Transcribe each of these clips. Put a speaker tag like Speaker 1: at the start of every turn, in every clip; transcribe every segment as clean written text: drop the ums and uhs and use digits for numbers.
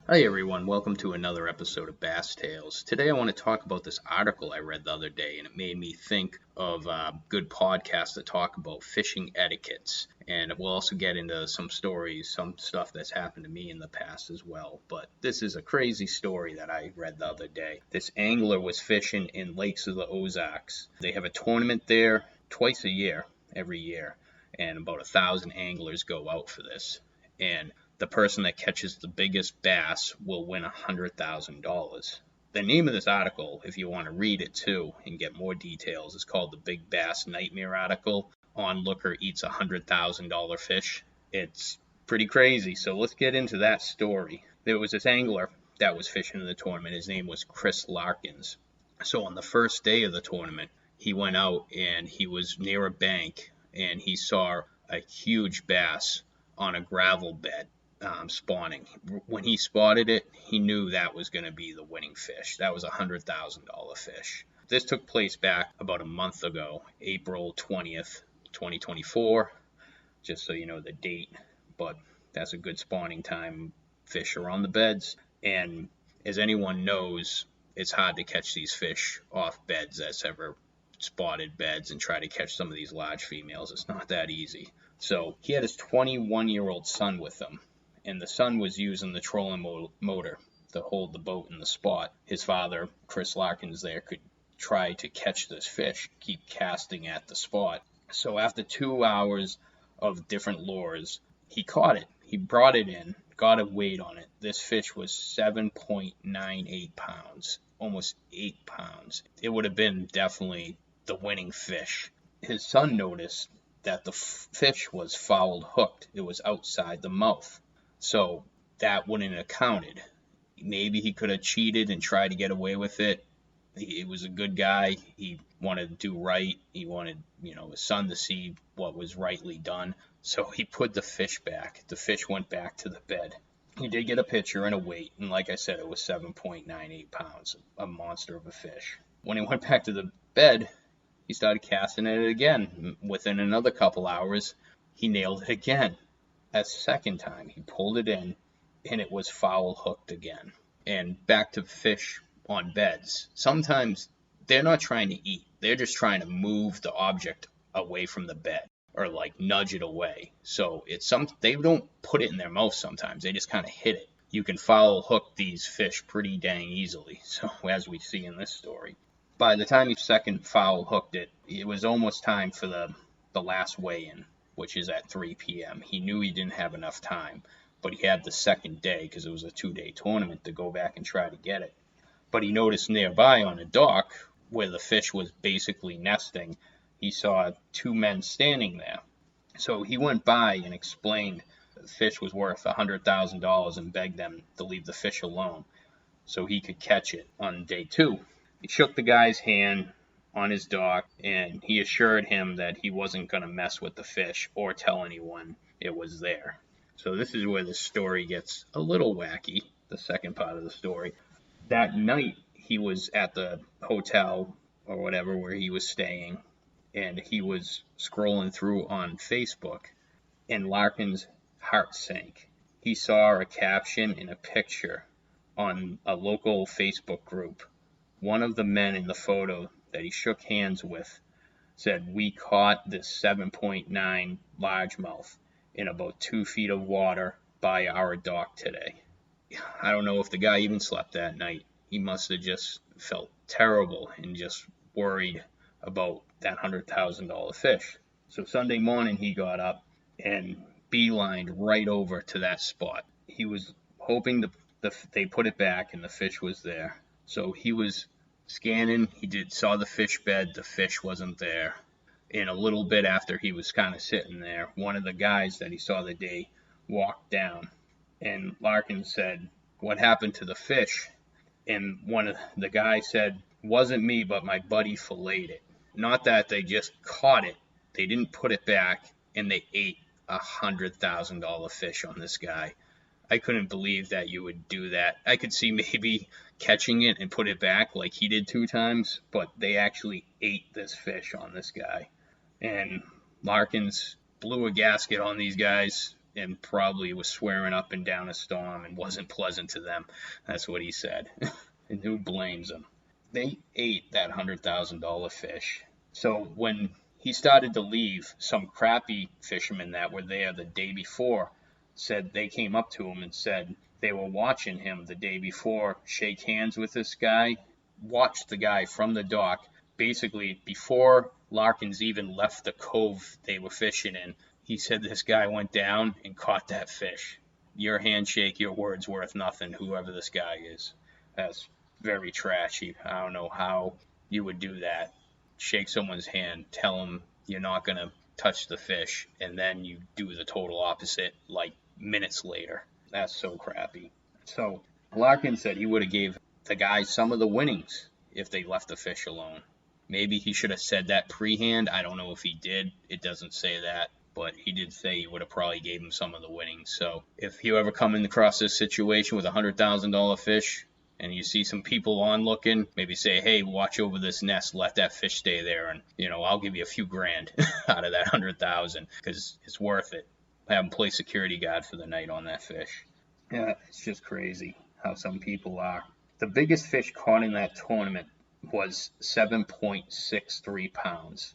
Speaker 1: Hi everyone, welcome to another episode of Bass Tales. Today I want to talk about this article I read the other day, and it made me think of good podcasts that talk about fishing etiquettes. And we'll also get into some stories, some stuff that's happened to me in the past as well. But this is a crazy story that I read the other day. This angler was fishing in lakes of the Ozarks. They have a tournament there twice a year, every year, and about 1,000 anglers go out for this. And the person that catches the biggest bass will win $100,000. The name of this article, if you want to read it too and get more details, is called the Big Bass Nightmare article. Onlooker eats $100,000 fish. It's pretty crazy. So let's get into that story. There was this angler that was fishing in the tournament. His name was Chris Larkins. So on the first day of the tournament, he went out and he was near a bank and he saw a huge bass on a gravel bed. Spawning. When he spotted it, he knew that was going to be the winning fish. That was a $100,000 fish. This took place back about a month ago, April 20th, 2024, just so you know the date. But that's a good spawning time. Fish are on the beds, and as anyone knows, it's hard to catch these fish off beds that's ever spotted beds and try to catch some of these large females. It's not that easy. So he had his 21-year-old son with him, and the son was using the trolling motor to hold the boat in the spot. His father, Chris Larkins, there could try to catch this fish, keep casting at the spot. So after 2 hours of different lures, he caught it. He brought it in, got a weight on it. This fish was 7.98 pounds, almost 8 pounds. It would have been definitely the winning fish. His son noticed that the fish was foul hooked. It was outside the mouth. So that wouldn't have counted. Maybe he could have cheated and tried to get away with it. He was a good guy. He wanted to do right. He wanted, his son to see what was rightly done. So he put the fish back. The fish went back to the bed. He did get a picture and a weight, and like I said, it was 7.98 pounds, a monster of a fish. When he went back to the bed, he started casting at it again. Within another couple hours, he nailed it again. A second time, he pulled it in, and it was foul hooked again. And back to fish on beds. Sometimes they're not trying to eat. They're just trying to move the object away from the bed or like nudge it away. So they don't put it in their mouth sometimes. They just kind of hit it. You can foul hook these fish pretty dang easily. So as we see in this story. By the time he second foul hooked it, it was almost time for the last weigh-in, which is at 3 p.m. He knew he didn't have enough time, but he had the second day because it was a 2-day tournament to go back and try to get it. But he noticed nearby on a dock where the fish was basically nesting, he saw 2 men standing there. So he went by and explained the fish was worth $100,000 and begged them to leave the fish alone so he could catch it on day 2. He shook the guy's hand on his dock, and he assured him that he wasn't going to mess with the fish or tell anyone it was there. So this is where the story gets a little wacky, the second part of the story. That night, he was at the hotel or whatever where he was staying, and he was scrolling through on Facebook, and Larkin's heart sank. He saw a caption and a picture on a local Facebook group. One of the men in the photo that he shook hands with said, "We caught this 7.9 largemouth in about 2 feet of water by our dock today." I don't know if the guy even slept that night. He must have just felt terrible and just worried about that $100,000 fish. So Sunday morning he got up and beelined right over to that spot. He was hoping they put it back and the fish was there. So he was scanning, saw the fish bed, the fish wasn't there. And a little bit after he was kind of sitting there, one of the guys that he saw the day walked down, and Larkin said, "What happened to the fish?" And one of the guys said, "Wasn't me, but my buddy filleted it." Not that they just caught it, they didn't put it back, and they ate $100,000 fish on this guy. I couldn't believe that you would do that. I could see maybe catching it and put it back like he did 2 times, but they actually ate this fish on this guy. And Larkins blew a gasket on these guys, and probably was swearing up and down a storm and wasn't pleasant to them. That's what he said. And who blames him? They ate that $100,000 fish. So when he started to leave, some crappy fishermen that were there the day before said they came up to him and said they were watching him the day before shake hands with this guy, watched the guy from the dock. Basically, before Larkins even left the cove they were fishing in, he said this guy went down and caught that fish. Your handshake, your word's worth nothing, whoever this guy is. That's very trashy. I don't know how you would do that. Shake someone's hand, tell them you're not going to touch the fish, and then you do the total opposite like minutes later. That's so crappy. So Larkin said he would have gave the guys some of the winnings if they left the fish alone. Maybe he should have said that pre-hand. I don't know if he did. It doesn't say that. But he did say he would have probably gave him some of the winnings. So if you ever come across this situation with a $100,000 fish and you see some people on looking, maybe say, hey, watch over this nest, let that fish stay there, and I'll give you a few grand out of that 100,000 because it's worth it. Have him play security guard for the night on that fish. Yeah, it's just crazy how some people are. The biggest fish caught in that tournament was 7.63 pounds.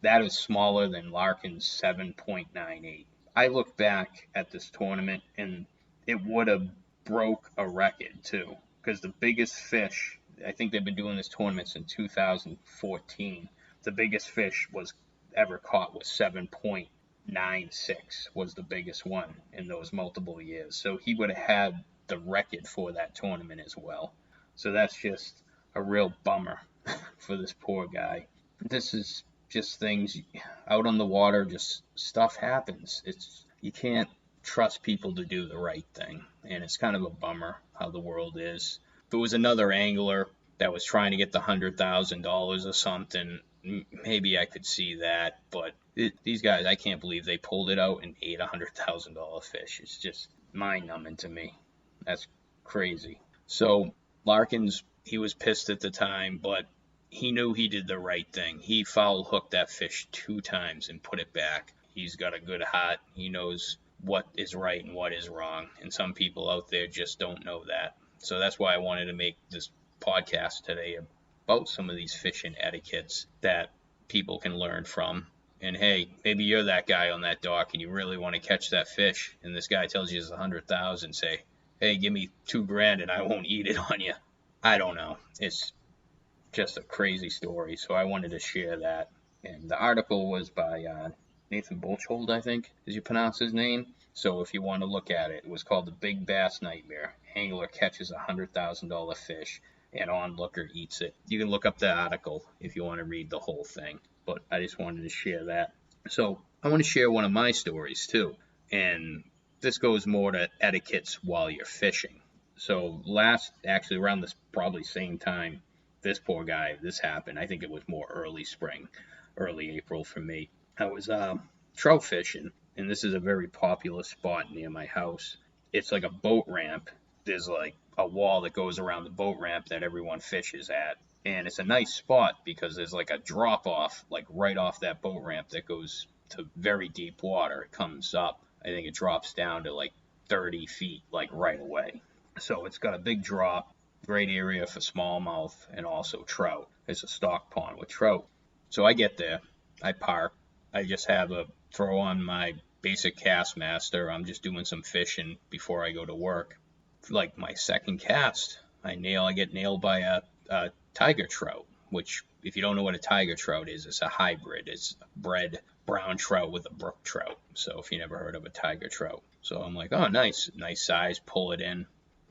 Speaker 1: That is smaller than Larkin's 7.98. I look back at this tournament and it would have broke a record too, because the biggest fish, I think they've been doing this tournament since 2014. The biggest fish was ever caught was 7.96 was the biggest one in those multiple years. So he would have had the record for that tournament as well. So that's just a real bummer for this poor guy. This is just things out on the water, just stuff happens. You can't trust people to do the right thing, and it's kind of a bummer how the world is. If it was another angler that was trying to get the $100,000 or something, maybe I could see that, but these guys, I can't believe they pulled it out and ate a $100,000 fish. It's just mind-numbing to me. That's crazy. So Larkins, he was pissed at the time, but he knew he did the right thing. He foul hooked that fish 2 times and put it back. He's got a good heart. He knows what is right and what is wrong. And some people out there just don't know that. So that's why I wanted to make this podcast today about some of these fishing etiquettes that people can learn from. And hey, maybe you're that guy on that dock and you really want to catch that fish, and this guy tells you it's 100,000. Say, hey, give me 2 grand and I won't eat it on you. I don't know. It's just a crazy story, so I wanted to share that. And the article was by Nathan Bolchold, I think, as you pronounce his name. So if you want to look at it, it was called The Big Bass Nightmare. Angler catches a $100,000 fish and onlooker eats it. You can look up the article if you want to read the whole thing, but I just wanted to share that. So I want to share one of my stories too, and this goes more to etiquettes while you're fishing. So actually around this probably same time this poor guy, this happened. I think it was more early spring, early April for me. I was trout fishing, and this is a very popular spot near my house. It's like a boat ramp. There's like a wall that goes around the boat ramp that everyone fishes at. And it's a nice spot because there's like a drop off, like right off that boat ramp that goes to very deep water. It comes up. I think it drops down to like 30 feet, like right away. So it's got a big drop. Great area for smallmouth and also trout. It's a stock pond with trout. So I get there, I park, I just throw on my basic cast master. I'm just doing some fishing before I go to work. Like my second cast, I get nailed by a tiger trout, which if you don't know what a tiger trout is, it's a hybrid. It's a bred brown trout with a brook trout. So if you never heard of a tiger trout. So I'm like, oh, nice size, pull it in.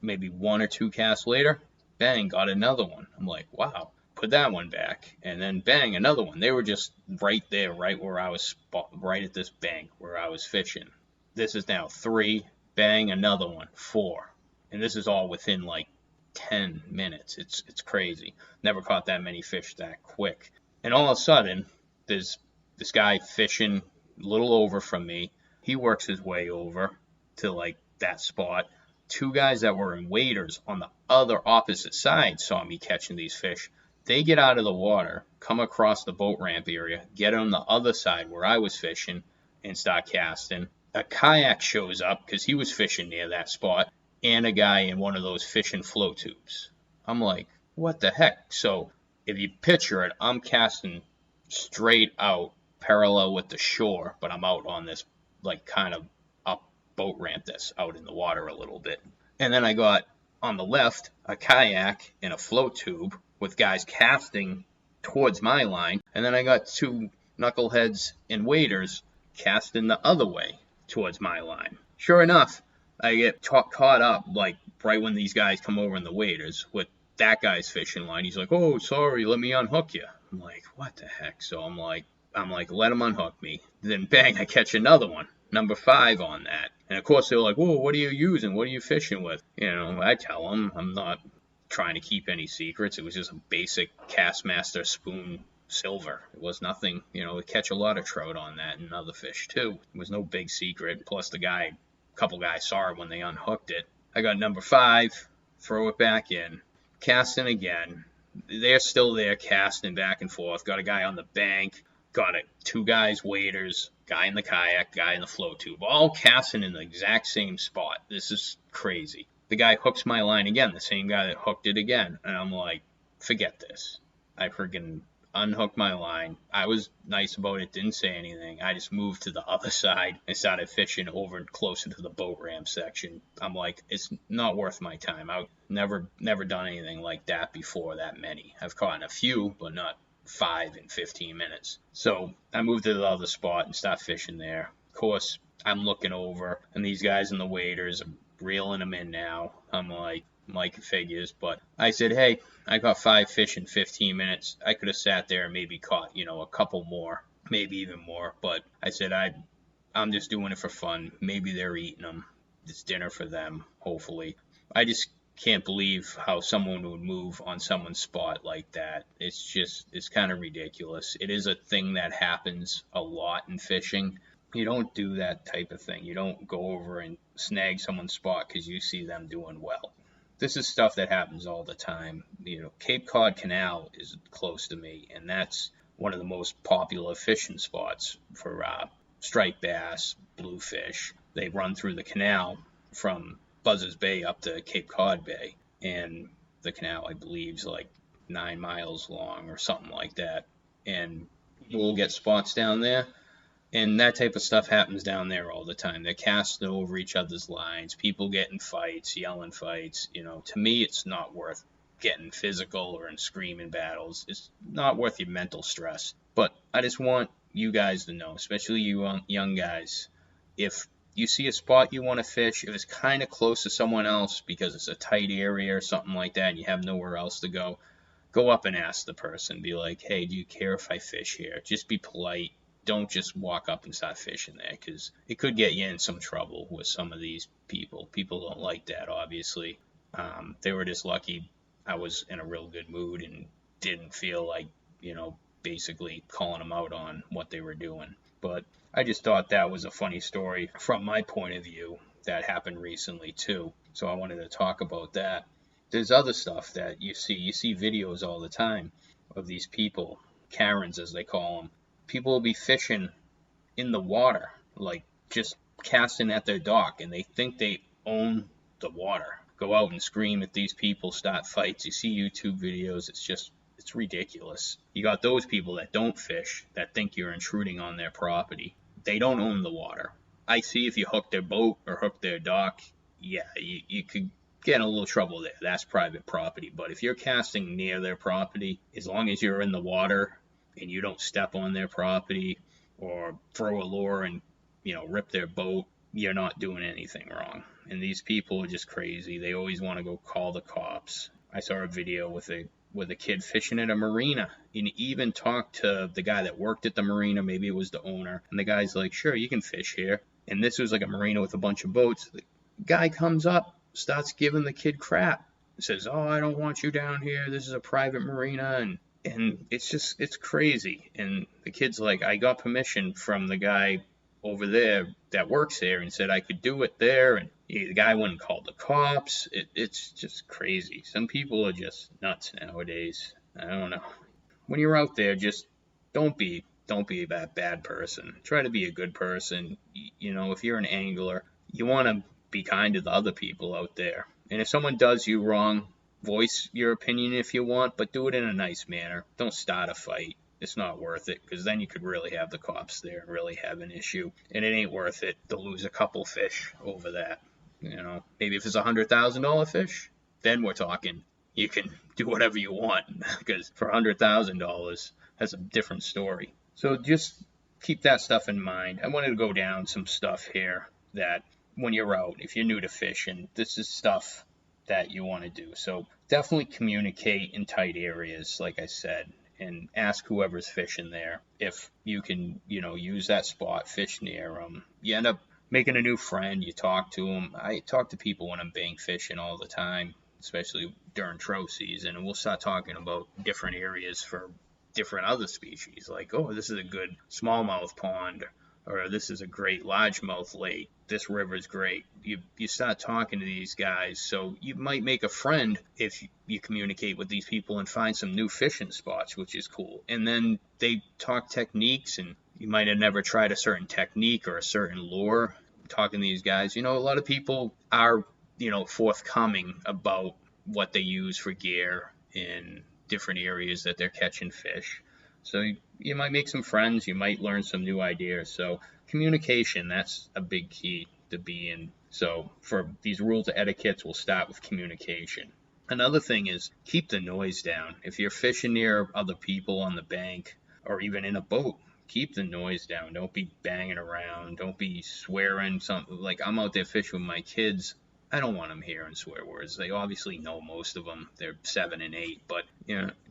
Speaker 1: Maybe 1 or 2 casts later, bang, got another one. I'm like, wow, put that one back. And then bang, another one. They were just right there, right where I was, right at this bank where I was fishing. This is now 3, bang, another one, 4. And this is all within like 10 minutes. It's crazy. Never caught that many fish that quick. And all of a sudden, there's this guy fishing a little over from me. He works his way over to like that spot. 2 guys that were in waders on the other opposite side saw me catching these fish. They get out of the water, come across the boat ramp area, get on the other side where I was fishing, and start casting. a kayak shows up because he was fishing near that spot, and a guy in one of those fishing flow tubes. I'm like, what the heck? So if you picture it, I'm casting straight out parallel with the shore, but I'm out on this like kind of up boat ramp that's out in the water a little bit. And then I got on the left a kayak and a flow tube with guys casting towards my line. And then I got two knuckleheads and waders casting the other way towards my line. Sure enough, I get caught up like right when these guys come over in the waders with that guy's fishing line. He's like, "Oh, sorry, let me unhook you." I'm like, "What the heck?" So I'm like, let him unhook me. Then bang, I catch another one, number 5 on that. And of course they're like, "Whoa, what are you using? What are you fishing with?" I tell them I'm not trying to keep any secrets. It was just a basic Castmaster spoon silver. It was nothing, we catch a lot of trout on that and other fish too. It was no big secret. Plus a couple guys saw it when they unhooked it. I got number 5, throw it back in, casting again. They're still there casting back and forth. Got a guy on the bank, got it. 2 guys, waders, guy in the kayak, guy in the flow tube, all casting in the exact same spot. This is crazy. The guy hooks my line again, the same guy that hooked it again. And I'm like, forget this. I freaking unhooked my line. I was nice about it, didn't say anything. I just moved to the other side and started fishing over closer to the boat ramp section. I'm like, it's not worth my time. I've never done anything like that before, that many. I've caught a few, but not 5 in 15 minutes. So I moved to the other spot and started fishing there. Of course, I'm looking over, and these guys in the waders are reeling them in now. I'm like figures, but I said, hey, I got 5 fish in 15 minutes. I could have sat there and maybe caught, a couple more, maybe even more. But I said, I'm just doing it for fun. Maybe they're eating them. It's dinner for them, hopefully. I just can't believe how someone would move on someone's spot like that. It's kind of ridiculous. It is a thing that happens a lot in fishing. You don't do that type of thing. You don't go over and snag someone's spot because you see them doing well. This is stuff that happens all the time. Cape Cod Canal is close to me, and that's one of the most popular fishing spots for striped bass, bluefish. They run through the canal from Buzzards Bay up to Cape Cod Bay, and the canal, I believe, is like 9 miles long or something like that. And we'll get spots down there. And that type of stuff happens down there all the time. They're casting over each other's lines, people getting fights, yelling fights. To me, it's not worth getting physical or in screaming battles. It's not worth your mental stress. But I just want you guys to know, especially you young guys, if you see a spot you want to fish, if it's kind of close to someone else because it's a tight area or something like that and you have nowhere else to go up and ask the person. Be like, hey, do you care if I fish here? Just be polite. Don't just walk up and start fishing there, because it could get you in some trouble with some of these people. People don't like that, obviously. They were just lucky I was in a real good mood and didn't feel like, basically calling them out on what they were doing. But I just thought that was a funny story from my point of view that happened recently, too. So I wanted to talk about that. There's other stuff that you see. You see videos all the time of these people, Karens as they call them. People will be fishing in the water, like just casting at their dock, and they think they own the water. Go out and scream at these people, start fights. You see YouTube videos, it's ridiculous. You got those people that don't fish, that think you're intruding on their property. They don't own the water. I see if you hook their boat or hook their dock, yeah, you could get in a little trouble there. That's private property. But if you're casting near their property, as long as you're in the water and you don't step on their property or throw a lure and, rip their boat, you're not doing anything wrong. And these people are just crazy. They always want to go call the cops. I saw a video with a kid fishing at a marina, and even talked to the guy that worked at the marina. Maybe it was the owner. And the guy's like, sure, you can fish here. And this was like a marina with a bunch of boats. The guy comes up, starts giving the kid crap. Says, oh, I don't want you down here. This is a private marina. And it's crazy. And the kid's like, I got permission from the guy over there that works there and said I could do it there. And the guy wouldn't call the cops. It's just crazy. Some people are just nuts nowadays. I don't know. When you're out there, just don't be Don't be that bad person. Try to be a good person. If you're an angler, you want to be kind to the other people out there. And if someone does you wrong, voice your opinion if you want, but do it in a nice manner. Don't start a fight. It's not worth it, because then you could really have the cops there and really have an issue. And it ain't worth it to lose a couple fish over that. Maybe if it's $100,000 fish, then we're talking. You can do whatever you want, because for $100,000, that's a different story. So just keep that stuff in mind. I wanted to go down some stuff here that when you're out, if you're new to fishing, this is stuff that you want to do. So definitely communicate in tight areas, like I said, and ask whoever's fishing there if you can, use that spot, fish near them. You end up making a new friend. You talk to them. I talk to people when I'm bank fishing all the time, especially during trout season, and we'll start talking about different areas for different other species, like, oh, this is a good smallmouth pond, or this is a great largemouth lake, this river's great. You start talking to these guys, so you might make a friend if you communicate with these people and find some new fishing spots, which is cool. And then they talk techniques, and you might have never tried a certain technique or a certain lure. Talking to these guys, a lot of people are forthcoming about what they use for gear in different areas that they're catching fish. So you might make some friends, you might learn some new ideas. So communication, that's a big key to be in. So for these rules of etiquette, we'll start with communication. Another thing is keep the noise down. If you're fishing near other people on the bank or even in a boat, keep the noise down. Don't be banging around. Don't be swearing something. Like, I'm out there fishing with my kids. I don't want them hearing swear words. They obviously know most of them. They're 7 and 8, but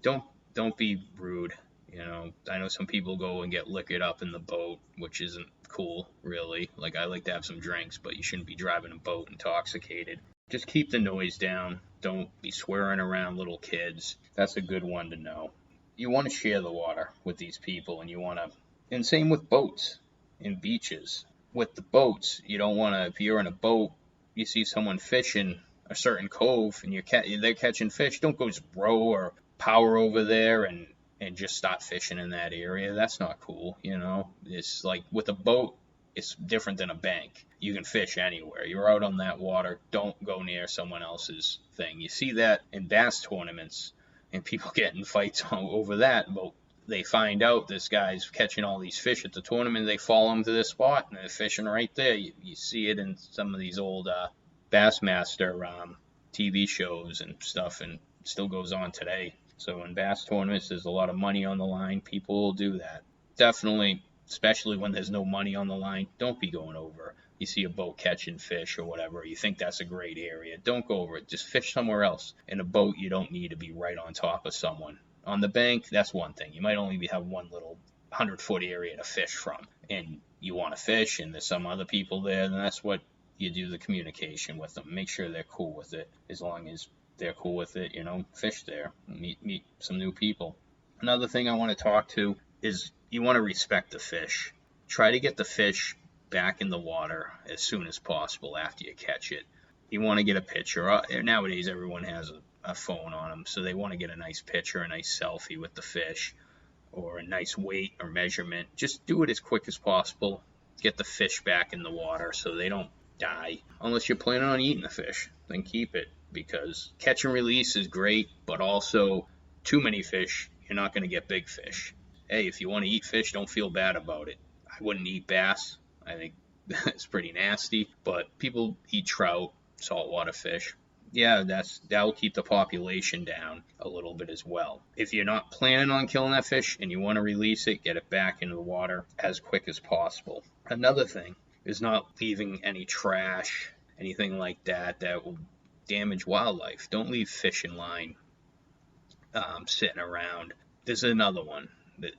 Speaker 1: don't be rude. I know some people go and get liquored up in the boat, which isn't cool, really. Like, I like to have some drinks, but you shouldn't be driving a boat intoxicated. Just keep the noise down. Don't be swearing around little kids. That's a good one to know. You want to share the water with these people, and same with boats and beaches. With the boats, you don't want to, if you're in a boat, you see someone fishing a certain cove and they're catching fish, don't go just row or power over there and just start fishing in that area. That's not cool. It's like with a boat, it's different than a bank. You can fish anywhere. You're out on that water. Don't go near someone else's thing. You see that in bass tournaments, and people get in fights over that. But they find out this guy's catching all these fish at the tournament. They follow him to this spot, and they're fishing right there. You see it in some of these old Bassmaster TV shows and stuff, and it still goes on today. So in bass tournaments, there's a lot of money on the line. People will do that. Definitely, especially when there's no money on the line, don't be going over. You see a boat catching fish or whatever, you think that's a great area. Don't go over it. Just fish somewhere else. In a boat, you don't need to be right on top of someone. On the bank, that's one thing. You might only have one little 100-foot area to fish from, and you want to fish, and there's some other people there, then that's what you do the communication with them. Make sure they're cool with it. As long as they're cool with it, fish there, meet some new people. Another thing I want to talk to is you want to respect the fish. Try to get the fish back in the water as soon as possible after you catch it. You want to get a picture. Nowadays, everyone has a phone on them, so they want to get a nice picture, a nice selfie with the fish, or a nice weight or measurement. Just do it as quick as possible. Get the fish back in the water so they don't die. Unless you're planning on eating the fish, then keep it, because catch and release is great, but also too many fish, you're not going to get big fish. Hey, if you want to eat fish, don't feel bad about it. I wouldn't eat bass. I think that's pretty nasty, but people eat trout, saltwater fish. Yeah, that'll keep the population down a little bit as well. If you're not planning on killing that fish and you want to release it, get it back into the water as quick as possible. Another thing is not leaving any trash, anything like that will damage wildlife. Don't leave fishing line sitting around. This is another one.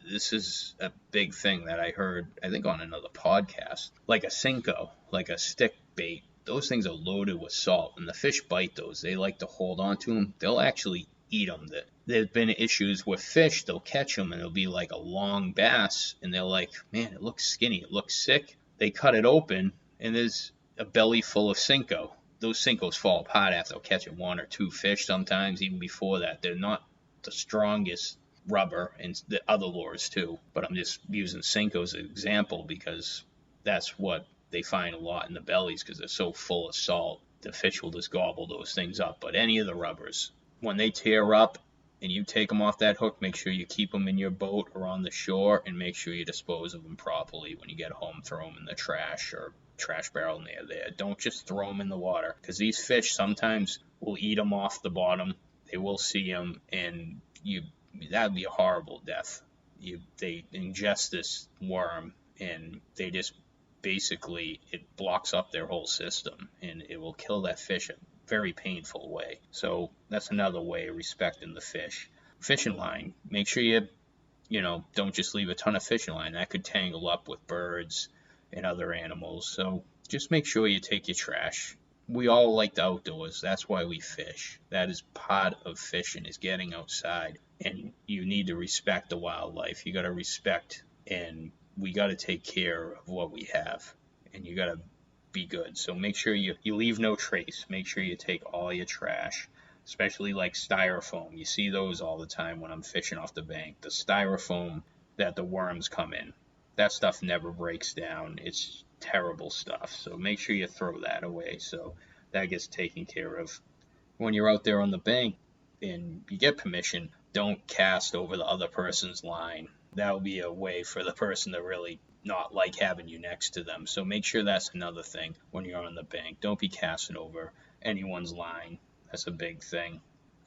Speaker 1: This is a big thing that I heard, I think, on another podcast. Like a Cinco, like a stick bait, those things are loaded with salt, and the fish bite those. They like to hold on to them. They'll actually eat them. There's been issues with fish. They'll catch them, and it'll be like a long bass, and they're like, man, it looks skinny. It looks sick. They cut it open, and there's a belly full of Cinco. Those Cincos fall apart after catching one or two fish sometimes, even before that. They're not the strongest rubber and the other lures too. But I'm just using Senko as an example because that's what they find a lot in the bellies because they're so full of salt. The fish will just gobble those things up. But any of the rubbers, when they tear up and you take them off that hook, make sure you keep them in your boat or on the shore, and make sure you dispose of them properly. When you get home, throw them in the trash or trash barrel near there. Don't just throw them in the water because these fish sometimes will eat them off the bottom. They will see them, and that would be a horrible death. They ingest this worm, and they just basically, it blocks up their whole system, and it will kill that fish a very painful way. So that's another way of respecting the fish. Fishing line, make sure you don't just leave a ton of fishing line. That could tangle up with birds and other animals. So just make sure you take your trash. We all like the outdoors. That's why we fish. That is part of fishing, is getting outside. And you need to respect the wildlife. You got to respect, and we got to take care of what we have. And you got to be good. So make sure you leave no trace. Make sure you take all your trash, especially like styrofoam. You see those all the time when I'm fishing off the bank. The styrofoam that the worms come in. That stuff never breaks down. It's terrible stuff. So make sure you throw that away so that gets taken care of. When you're out there on the bank and you get permission, don't cast over the other person's line. That will be a way for the person to really not like having you next to them. So make sure that's another thing when you're on the bank. Don't be casting over anyone's line. That's a big thing.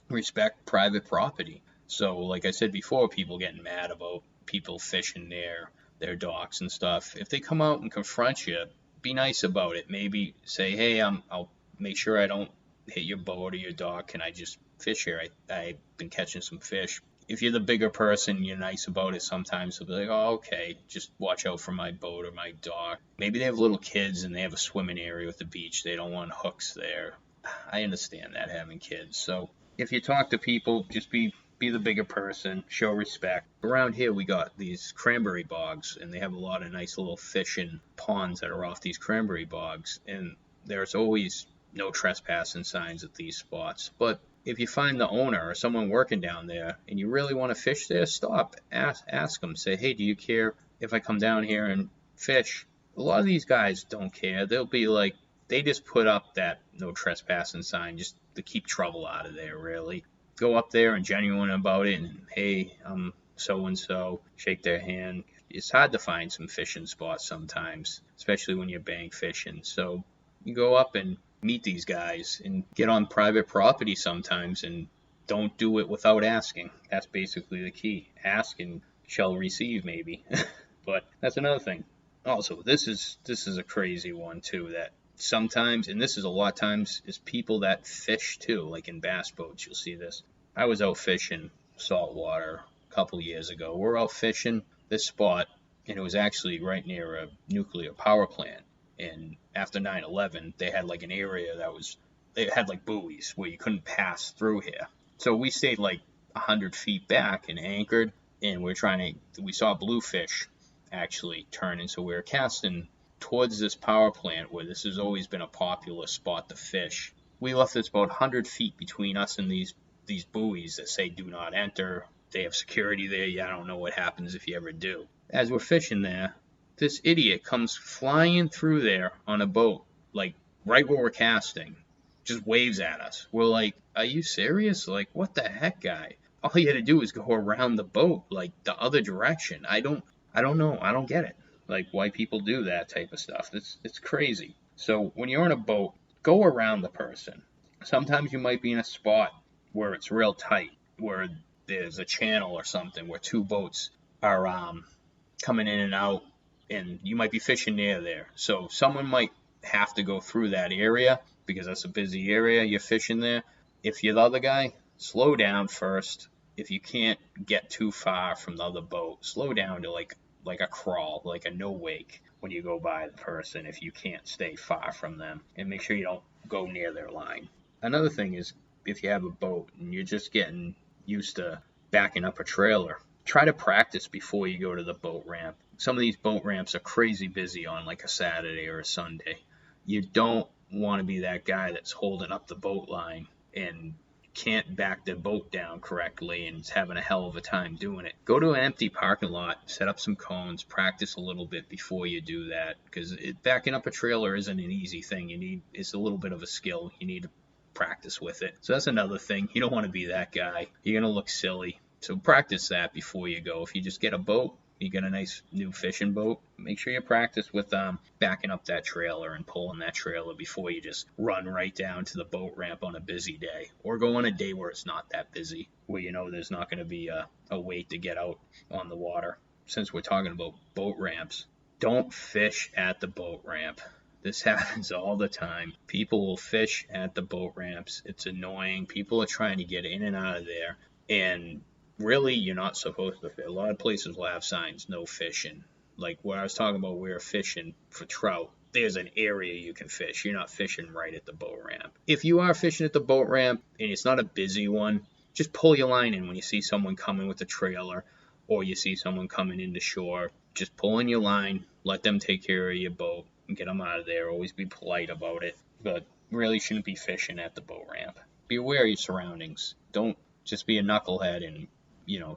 Speaker 1: Respect private property. So like I said before, people getting mad about people fishing their docks and stuff. If they come out and confront you, be nice about it. Maybe say, hey, I'll make sure I don't hit your boat or your dock. Can I just fish here? I've been catching some fish. If you're the bigger person, you're nice about it. Sometimes they'll be like, oh, okay, just watch out for my boat or my dock. Maybe they have little kids and they have a swimming area with the beach. They don't want hooks there. I understand that, having kids. So if you talk to people, just be the bigger person, show respect. Around here we got these cranberry bogs, and they have a lot of nice little fishing ponds that are off these cranberry bogs, and there's always no trespassing signs at these spots. But if you find the owner or someone working down there and you really want to fish there, stop, ask them, say, hey, do you care if I come down here and fish? A lot of these guys don't care. They'll be like, they just put up that no trespassing sign just to keep trouble out of there, really. Go up there and genuine about it, and hey, I'm so-and-so, shake their hand. It's hard to find some fishing spots sometimes, especially when you're bank fishing. So you go up and meet these guys and get on private property sometimes, and don't do it without asking. That's basically the key. Ask and shall receive, maybe. But that's another thing. Also, this is a crazy one too, that sometimes, and this is a lot of times, is people that fish too, like in bass boats, you'll see this. I was out fishing saltwater a couple years ago. We're out fishing this spot, and it was actually right near a nuclear power plant. And after 9/11, they had like an area they had like buoys where you couldn't pass through here. So we stayed like 100 feet back and anchored, and we saw bluefish actually turn, and so we were casting towards this power plant where this has always been a popular spot to fish. We left this about 100 feet between us and these buoys that say do not enter. They have security there. Yeah, I don't know what happens if you ever do. As we're fishing there, this idiot comes flying through there on a boat, like right where we're casting, just waves at us. We're like, are you serious? Like, what the heck, guy? All you had to do is go around the boat, like the other direction. I don't know. I don't get it. Like, why people do that type of stuff. It's crazy. So when you're on a boat, go around the person. Sometimes you might be in a spot where it's real tight, where there's a channel or something where two boats are coming in and out, and you might be fishing near there. So someone might have to go through that area because that's a busy area. You're fishing there. If you're the other guy, slow down first. If you can't get too far from the other boat, slow down to like a crawl, like a no wake when you go by the person if you can't stay far from them, and make sure you don't go near their line. Another thing is, if you have a boat and you're just getting used to backing up a trailer, try to practice before you go to the boat ramp. Some of these boat ramps are crazy busy on like a Saturday or a Sunday. You don't want to be that guy that's holding up the boat line and can't back their boat down correctly and is having a hell of a time doing it. Go to an empty parking lot, set up some cones, practice a little bit before you do that, because backing up a trailer isn't an easy thing. It's a little bit of a skill. You need to practice with it. So that's another thing. You don't want to be that guy. You're going to look silly. So practice that before you go. If you just get a boat, you get a nice new fishing boat, make sure you practice with backing up that trailer and pulling that trailer before you just run right down to the boat ramp on a busy day, or go on a day where it's not that busy, where you know there's not going to be a wait to get out on the water. Since we're talking about boat ramps, don't fish at the boat ramp. This happens all the time. People will fish at the boat ramps. It's annoying. People are trying to get in and out of there, and really, you're not supposed to fish. A lot of places will have signs, no fishing. Like what I was talking about, we're fishing for trout. There's an area you can fish. You're not fishing right at the boat ramp. If you are fishing at the boat ramp and it's not a busy one, just pull your line in when you see someone coming with a trailer or you see someone coming into shore. Just pull in your line, let them take care of your boat and get them out of there. Always be polite about it, but really shouldn't be fishing at the boat ramp. Be aware of your surroundings. Don't just be a knucklehead and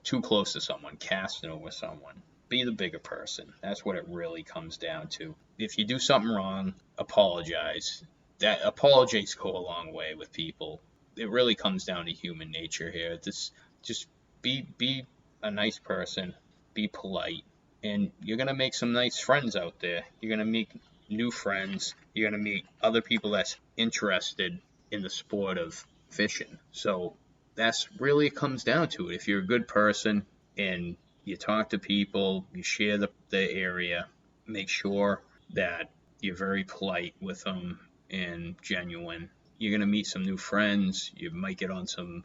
Speaker 1: too close to someone, casting over someone. Be the bigger person. That's what it really comes down to. If you do something wrong, apologize. That apologies go a long way with people. It really comes down to human nature here. Just be a nice person, be polite, and you're gonna make some nice friends out there. You're gonna meet new friends. You're gonna meet other people that's interested in the sport of fishing. So that's really comes down to it. If you're a good person and you talk to people, you share the area, make sure that you're very polite with them and genuine. You're going to meet some new friends. You might get on some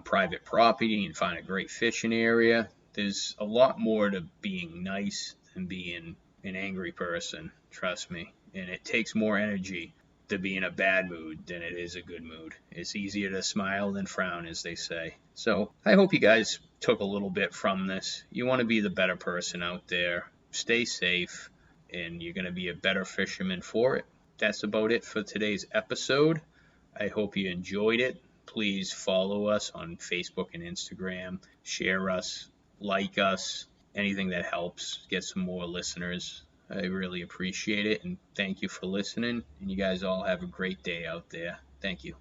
Speaker 1: private property and find a great fishing area. There's a lot more to being nice than being an angry person, trust me. And it takes more energy to be in a bad mood than it is a good mood. It's easier to smile than frown, as they say. So I hope you guys took a little bit from this. You want to be the better person out there. Stay safe, and you're going to be a better fisherman for it. That's about it for today's episode. I hope you enjoyed it. Please follow us on Facebook and Instagram. Share us, like us, anything that helps get some more listeners. I really appreciate it, and thank you for listening, and you guys all have a great day out there. Thank you.